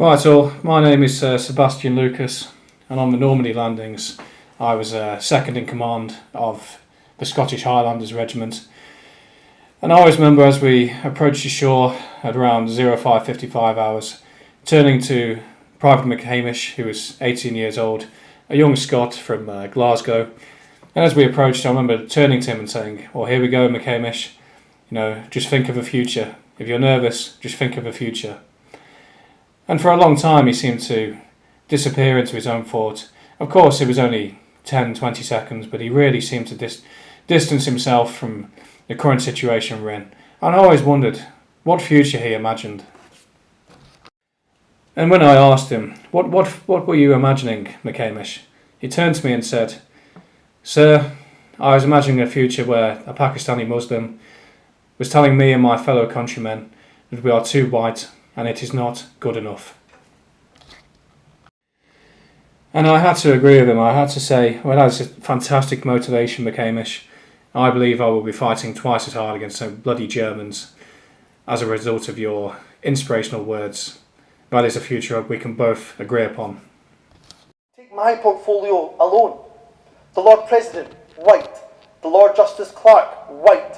Right, all. My name is Sebastian Lucas, and on the Normandy landings, I was second in command of the Scottish Highlanders regiment. And I always remember as we approached the shore at around 05:55 hours, turning to Private McHamish, who was 18 years old, a young Scot from Glasgow. And as we approached, I remember turning to him and saying, "Well, here we go, McHamish. Just think of the future. If you're nervous, just think of the future." And for a long time he seemed to disappear into his own thought. Of course it was only 10-20 seconds, but he really seemed to distance himself from the current situation we're in. And I always wondered what future he imagined. And when I asked him, what were you imagining, McHamish? He turned to me and said, "Sir, I was imagining a future where a Pakistani Muslim was telling me and my fellow countrymen that we are too white and it is not good enough." And I had to agree with him. I had to say, well, that's a fantastic motivation, McHamish. I believe I will be fighting twice as hard against some bloody Germans as a result of your inspirational words. That is a future we can both agree upon. Take my portfolio alone. The Lord President, white. The Lord Justice Clerk, white.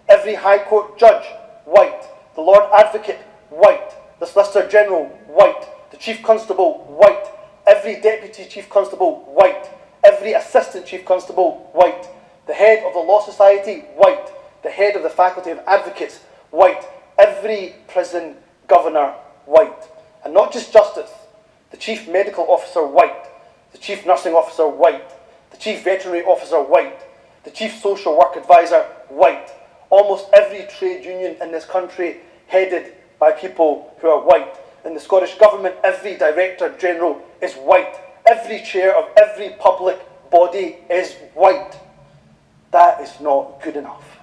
Every High Court judge, white. The Lord Advocate, white. The Solicitor General, white. The Chief Constable, white. Every Deputy Chief Constable, white. Every Assistant Chief Constable, white. The Head of the Law Society, white. The Head of the Faculty of Advocates, white. Every Prison Governor, white. And not just Justice. The Chief Medical Officer, white. The Chief Nursing Officer, white. The Chief Veterinary Officer, white. The Chief Social Work Advisor, white. Almost every trade union in this country headed by people who are white. In the Scottish Government, every Director General is white. Every chair of every public body is white. That is not good enough.